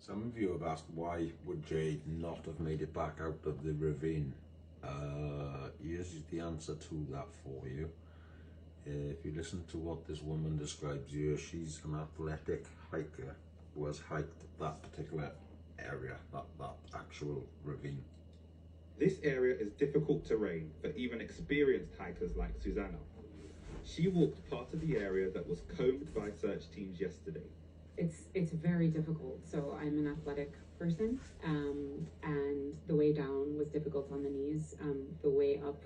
Some of you have asked why would Jay not have made it back out of the ravine. Here's the answer to that for you. If you listen to what this woman describes here, she's an athletic hiker who has hiked that particular area, that actual ravine. This area is difficult terrain for even experienced hikers like Susanna. She walked part of the area that was combed by search teams yesterday. It's very difficult. So I'm an athletic person, and the way down was difficult on the knees. The way up,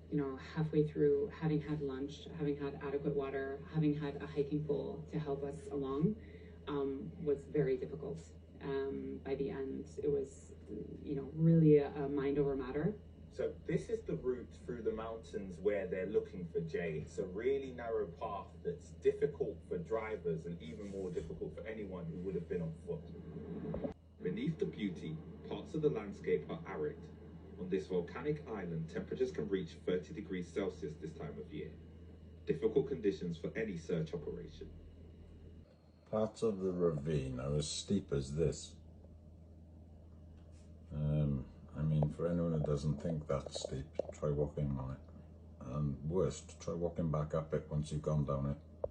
you know, halfway through, having had lunch, having had adequate water, having had a hiking pole to help us along, was very difficult. By the end, it was, you know, really a mind over matter. So this is the route through the mountains where they're looking for Jay. It's a really narrow path that's difficult for drivers and even more difficult for anyone who would have been on foot. Beneath the beauty, parts of the landscape are arid. On this volcanic island, temperatures can reach 30 degrees Celsius this time of year. Difficult conditions for any search operation. Parts of the ravine are as steep as this. I mean, for anyone who doesn't think that's steep, try walking on it. And worst, try walking back up it once you've gone down it.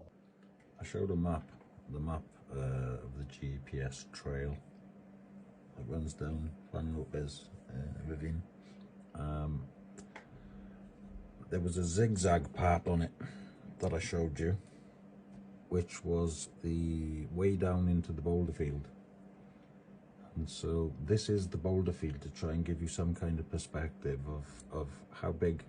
I showed a map, of the GPS trail that runs down Juan Lopez ravine. There was a zigzag part on it that I showed you, which was the way down into the boulder field. And so this is the boulder field to try and give you some kind of perspective of how big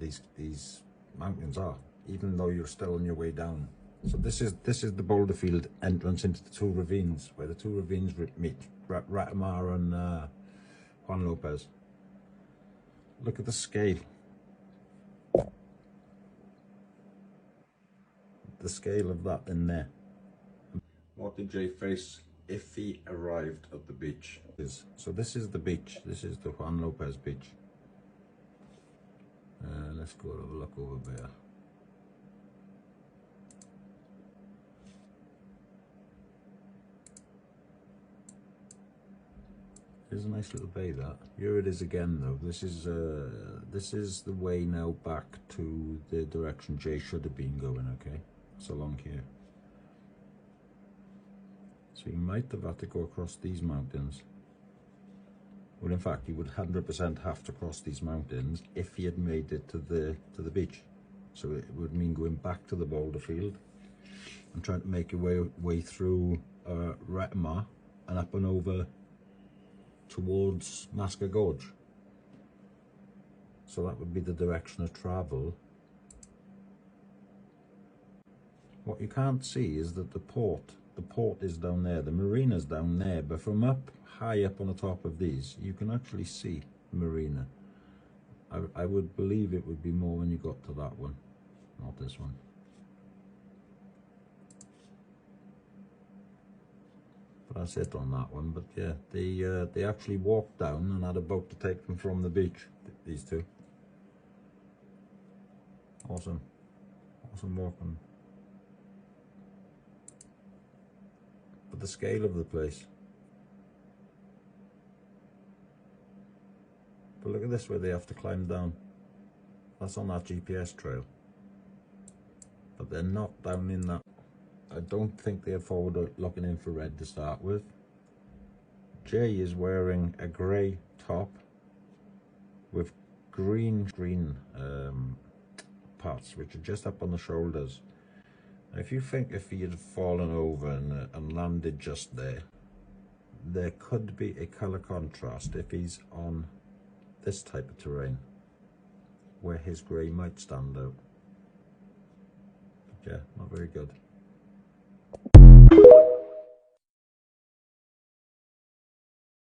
these mountains are, even though you're still on your way down. So this is the boulder field entrance into the two ravines, where the two ravines meet, Ratamar and Juan Lopez. Look at the scale. The scale of that in there. What did Jay face if he arrived at the beach? So this is the beach. This is the Juan Lopez beach. Let's go have a look over there. There's a nice little bay that. Here it is again though. This is the way now back to the direction Jay should have been going, okay? It's along here. So he might have had to go across these mountains. Well, in fact, he would 100% have to cross these mountains if he had made it to the beach. So it would mean going back to the boulder field and trying to make your way through Ratamar and up and over towards Masca Gorge. So that would be the direction of travel. What you can't see is that the port is down there, the marina's down there, but from up high up on the top of these, you can actually see the marina. I would believe it would be more when you got to that one, not this one. But that's it on that one. But yeah, they actually walked down and had a boat to take them from the beach, these two. Awesome walking. But the scale of the place. But look at this, where they have to climb down. That's on that GPS trail. But they're not down in that. I don't think they have forward-looking infrared to start with. Jay is wearing a grey top with green parts, which are just up on the shoulders. If you think if he had fallen over and landed just there, there could be a colour contrast if he's on this type of terrain, where his grey might stand out. But yeah, not very good.